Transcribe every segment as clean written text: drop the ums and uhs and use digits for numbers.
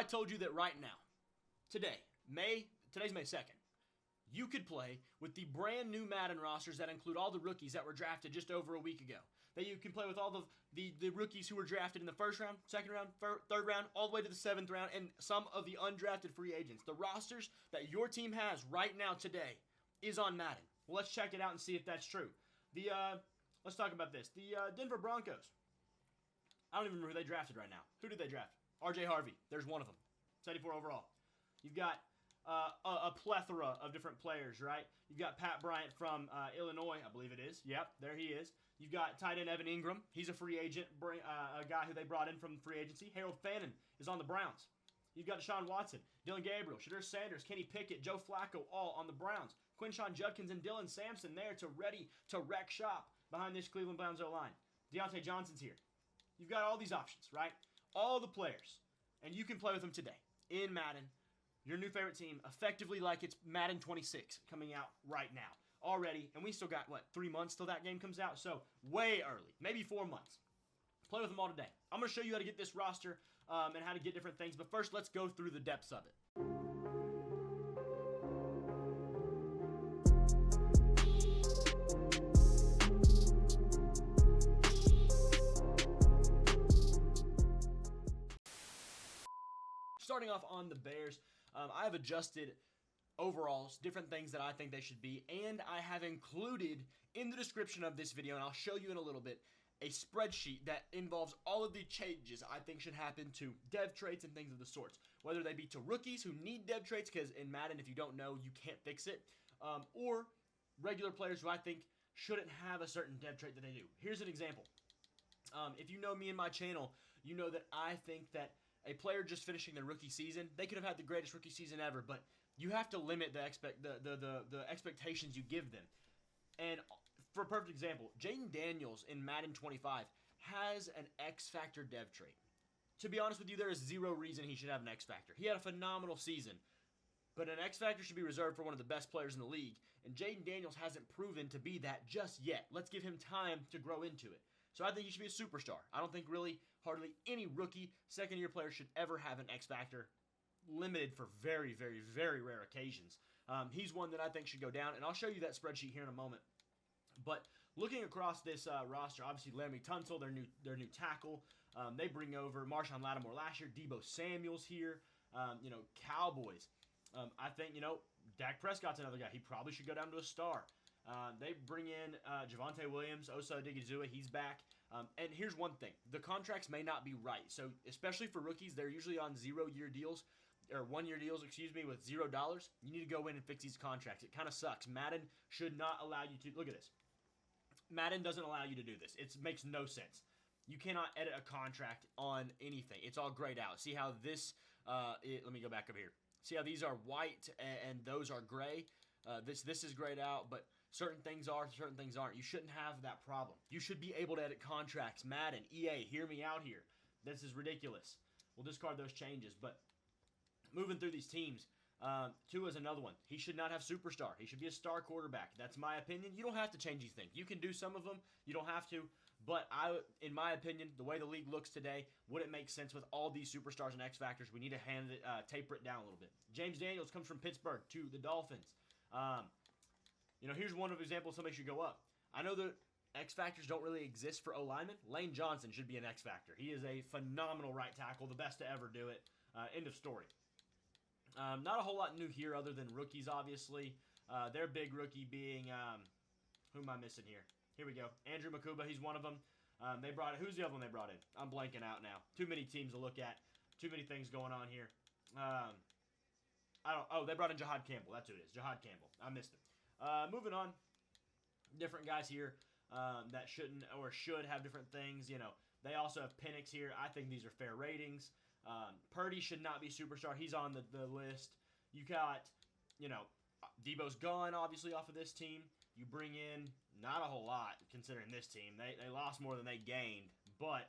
told you that right now, today's May 2nd, you could play with the brand new Madden rosters that include all the rookies that were drafted just over a week ago. That you can play with all the rookies who were drafted in the first round, second round, third round, all the way to the seventh round, and some of the undrafted free agents. The rosters that your team has right now today is on Madden. Well, let's check it out and see if that's true. Let's talk about this. The Denver Broncos. I don't even remember who they drafted right now. Who did they draft? R.J. Harvey. There's one of them. 74 overall. You've got a plethora of different players, right? You've got Pat Bryant from Illinois, I believe it is. Yep, there he is. You've got tight end Evan Ingram. He's a free agent, a guy who they brought in from free agency. Harold Fannin is on the Browns. You've got Deshaun Watson, Dylan Gabriel, Shadur Sanders, Kenny Pickett, Joe Flacco, all on the Browns. Quinshon Judkins and Dylan Sampson there to ready to wreck shop behind this Cleveland Browns O-line. Deontay Johnson's here. You've got all these options, right? All the players. And you can play with them today in Madden. Your new favorite team, effectively like it's Madden 26 coming out right now already. And we still got, 3 months till that game comes out? So way early, maybe 4 months. Play with them all today. I'm going to show you how to get this roster and how to get different things. But first, let's go through the depths of it. Starting off on the Bears, I have adjusted overalls, different things that I think they should be, and I have included in the description of this video, and I'll show you in a little bit, a spreadsheet that involves all of the changes I think should happen to dev traits and things of the sorts, whether they be to rookies who need dev traits, because in Madden, if you don't know, you can't fix it, or regular players who I think shouldn't have a certain dev trait that they do. Here's an example. If you know me and my channel, you know that I think that a player just finishing their rookie season, they could have had the greatest rookie season ever, but you have to limit the expectations you give them. And for a perfect example, Jaden Daniels in Madden 25 has an X Factor dev trait. To be honest with you, there is zero reason he should have an X Factor. He had a phenomenal season, but an X Factor should be reserved for one of the best players in the league, and Jaden Daniels hasn't proven to be that just yet. Let's give him time to grow into it. So I think he should be a superstar. I don't think really hardly any rookie second-year player should ever have an X Factor, limited for very, very, very rare occasions. He's one that I think should go down, and I'll show you that spreadsheet here in a moment. But looking across this roster, obviously Laremy Tunsil, their new tackle. They bring over Marshawn Lattimore last year, Deebo Samuel's here. Cowboys. I think, Dak Prescott's another guy. He probably should go down to a star. They bring in Javonte Williams, Osa Odigizua, he's back. And here's one thing. The contracts may not be right. So especially for rookies, they're usually on 0-year deals, or 1-year deals, with $0. You need to go in and fix these contracts. It kind of sucks. Madden should not allow you to, look at this. Madden doesn't allow you to do this. It makes no sense. You cannot edit a contract on anything. It's all grayed out. See how this, let me go back up here. See how these are white and those are gray? This is grayed out, but certain things are, certain things aren't. You shouldn't have that problem. You should be able to edit contracts. Madden, EA, hear me out here. This is ridiculous. We'll discard those changes, but moving through these teams, Tua is another one. He should not have superstar. He should be a star quarterback. That's my opinion. You don't have to change these things. You can do some of them. You don't have to. But in my opinion, the way the league looks today, wouldn't make sense with all these superstars and X Factors. We need to taper it down a little bit. James Daniels comes from Pittsburgh to the Dolphins. Here's one of examples somebody should go up. I know that X Factors don't really exist for O-linemen. Lane Johnson should be an X Factor. He is a phenomenal right tackle, the best to ever do it. End of story. Not a whole lot new here other than rookies, obviously. Their big rookie being, who am I missing here? Here we go. Andrew Makuba, he's one of them. Who's the other one they brought in? I'm blanking out now. Too many teams to look at. Too many things going on here. They brought in Jahad Campbell. That's who it is. Jahad Campbell. I missed him. Moving on. Different guys here that shouldn't or should have different things. They also have Penix here. I think these are fair ratings. Purdy should not be superstar. He's on the list. You got, Debo's gone, obviously, off of this team. You bring in not a whole lot, considering this team. They lost more than they gained. But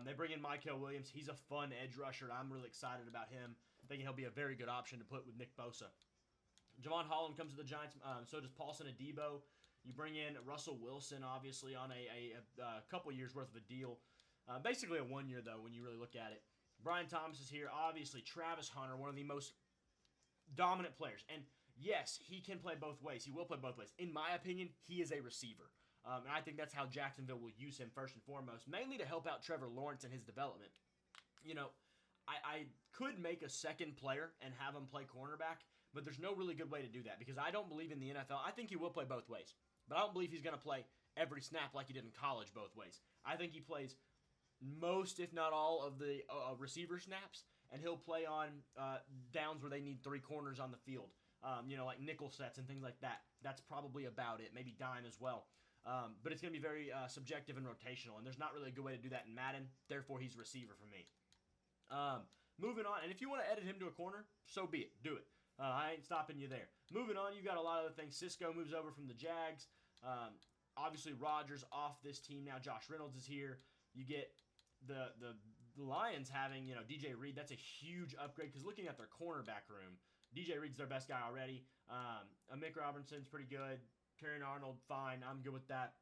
they bring in Mykel Williams. He's a fun edge rusher. I'm really excited about him. Thinking he'll be a very good option to put with Nick Bosa. Javon Holland comes to the Giants. So does Paulson Adebo. You bring in Russell Wilson, obviously, on a couple years worth of a deal. Basically a 1 year, though, when you really look at it. Brian Thomas is here. Obviously, Travis Hunter, one of the most dominant players. And yes, he can play both ways. He will play both ways. In my opinion, he is a receiver. And I think that's how Jacksonville will use him first and foremost, mainly to help out Trevor Lawrence in his development. You know, I could make a second player and have him play cornerback, but there's no really good way to do that because I don't believe in the NFL. I think he will play both ways, but I don't believe he's going to play every snap like he did in college both ways. I think he plays most, if not all, of the receiver snaps, and he'll play on downs where they need three corners on the field, like nickel sets and things like that. That's probably about it, maybe dime as well. But it's going to be very subjective and rotational, and there's not really a good way to do that in Madden. Therefore, he's receiver for me. Moving on, and if you want to edit him to a corner, so be it. Do it. I ain't stopping you there. Moving on, you've got a lot of other things. Cisco moves over from the Jags. Obviously, Rodgers off this team now. Josh Reynolds is here. You get the Lions having, DJ Reed. That's a huge upgrade because looking at their cornerback room, DJ Reed's their best guy already. Mick Robinson's pretty good. Karen Arnold, fine. I'm good with that.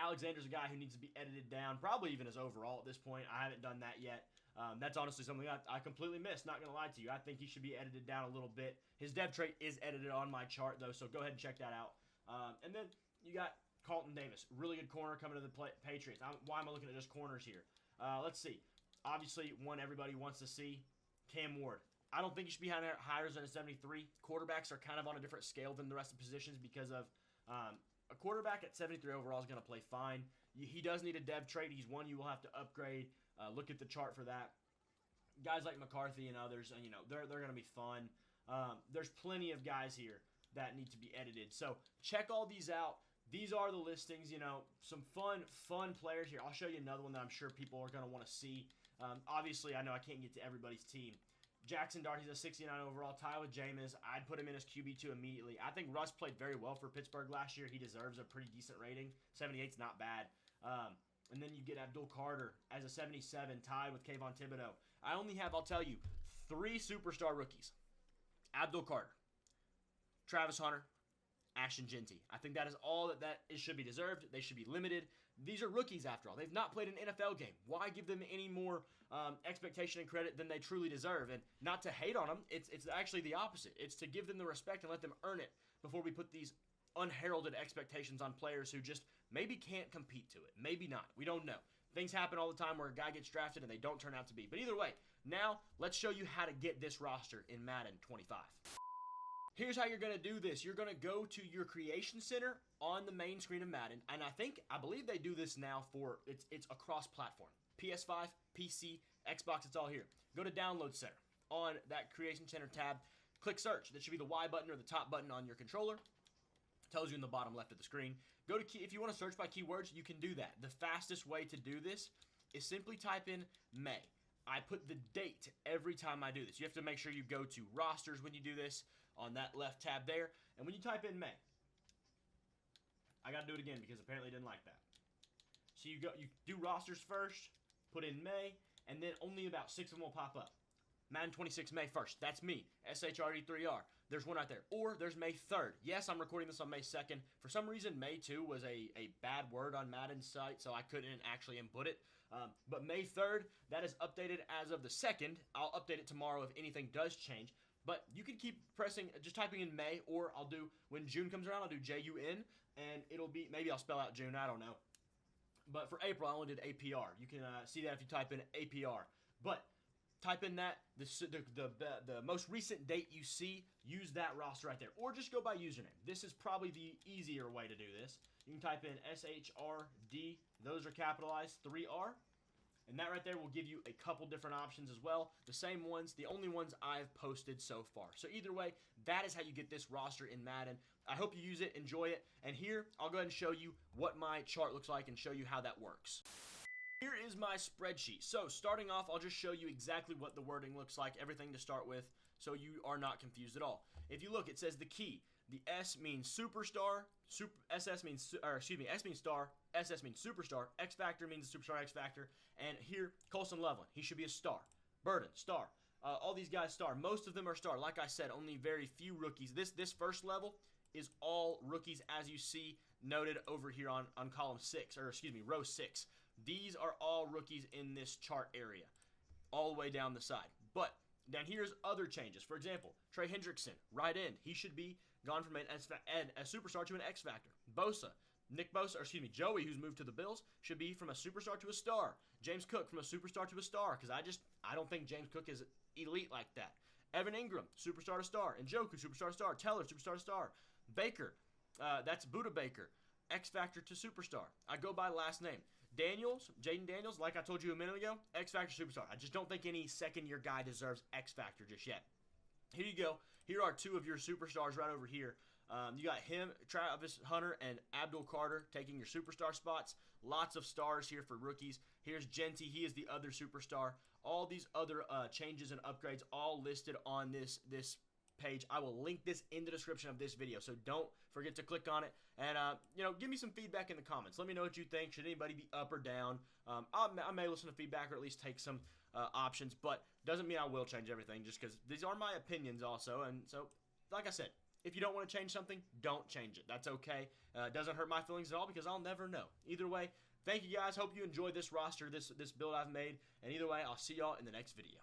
Alexander's a guy who needs to be edited down, probably even his overall at this point. I haven't done that yet. That's honestly something I completely missed, not going to lie to you. I think he should be edited down a little bit. His dev trait is edited on my chart, though, so go ahead and check that out. And then you got Carlton Davis, really good corner coming to the Patriots. Why am I looking at just corners here? Let's see. Obviously, one everybody wants to see, Cam Ward. I don't think he should be higher than a 73. Quarterbacks are kind of on a different scale than the rest of the positions because of a quarterback at 73 overall is going to play fine. He does need a dev trait. He's one you will have to upgrade. Look at the chart for that. Guys like McCarthy and others, they're going to be fun. There's plenty of guys here that need to be edited. So check all these out. These are the listings, some fun players here. I'll show you another one that I'm sure people are going to want to see. Obviously, I know I can't get to everybody's team. Jackson Dart, he's a 69 overall. Tyler Jameis, I'd put him in as QB2 immediately. I think Russ played very well for Pittsburgh last year. He deserves a pretty decent rating. 78's not bad. And then you get Abdul Carter as a 77, tied with Kayvon Thibodeau. I only have, I'll tell you, 3 superstar rookies. Abdul Carter, Travis Hunter, Ashton Genty. I think that is all that should be deserved. They should be limited. These are rookies after all. They've not played an NFL game. Why give them any more expectation and credit than they truly deserve? And not to hate on them, it's actually the opposite. It's to give them the respect and let them earn it before we put these unheralded expectations on players who just maybe can't compete to it. Maybe not. We don't know. Things happen all the time where a guy gets drafted and they don't turn out to be. But either way, now let's show you how to get this roster in Madden 25. Here's how you're going to do this. You're going to go to your creation center on the main screen of Madden. And I believe they do this now for, it's across platform. PS5, PC, Xbox, it's all here. Go to Download Center. On that Creation Center tab, click Search. That should be the Y button or the top button on your controller. Tells you in the bottom left of the screen. Go to if you want to search by keywords, you can do that. The fastest way to do this is simply type in May. I put the date every time I do this. You have to make sure you go to rosters when you do this on that left tab there. And when you type in May, I got to do it again because apparently it didn't like that. So you do rosters first, put in May, and then only about 6 of them will pop up. Madden 26 May 1st. That's me. SHRD3R. There's one right there. Or there's May 3rd. Yes, I'm recording this on May 2nd. For some reason, May 2 was a bad word on Madden's site, so I couldn't actually input it. But May 3rd, that is updated as of the 2nd. I'll update it tomorrow if anything does change. But you can keep pressing, just typing in May, or I'll do, when June comes around, I'll do Jun, and it'll be, maybe I'll spell out June, I don't know. But for April, I only did APR. You can see that if you type in APR. But type in that, the most recent date you see, use that roster right there. Or just go by username. This is probably the easier way to do this. You can type in SHRD, those are capitalized, 3R. And that right there will give you a couple different options as well. The same ones, the only ones I've posted so far. So either way, that is how you get this roster in Madden. I hope you use it, enjoy it. And here, I'll go ahead and show you what my chart looks like and show you how that works. Here is my spreadsheet. So starting off, I'll just show you exactly what the wording looks like, everything to start with, so you are not confused at all. If you look, it says the key. The S means superstar, S means star, SS means superstar, X Factor means the superstar X Factor, and here, Colson Loveland, he should be a star. Burden, star. All these guys star. Most of them are star. Like I said, only very few rookies. This first level is all rookies, as you see noted over here on column 6, or excuse me, row 6. These are all rookies in this chart area. all the way down the side. But then here's other changes. For example, Trey Hendrickson, right end. He should be gone from a superstar to an X factor. Joey, who's moved to the Bills, should be from a superstar to a star. James Cook from a superstar to a star, because I don't think James Cook is elite like that. Evan Ingram, superstar to star. Njoku, superstar to star. Teller, superstar to star. Baker, that's Buda Baker, X factor to superstar. I go by last name. Jaden Daniels, like I told you a minute ago, X factor superstar. I just don't think any second-year guy deserves X factor just yet. Here you go. Here are two of your superstars right over here. You got him, Travis Hunter, and Abdul Carter taking your superstar spots. Lots of stars here for rookies. Here's Genty. He is the other superstar. All these other changes and upgrades all listed on this page. I will link this in the description of this video, so don't forget to click on it. And, give me some feedback in the comments. Let me know what you think. Should anybody be up or down? I may listen to feedback or at least take some options, but doesn't mean I will change everything just because these are my opinions also. And so, like I said, if you don't want to change something, don't change it. That's okay. It doesn't hurt my feelings at all because I'll never know. Either way, thank you guys. Hope you enjoyed this roster, this build I've made. And either way, I'll see y'all in the next video.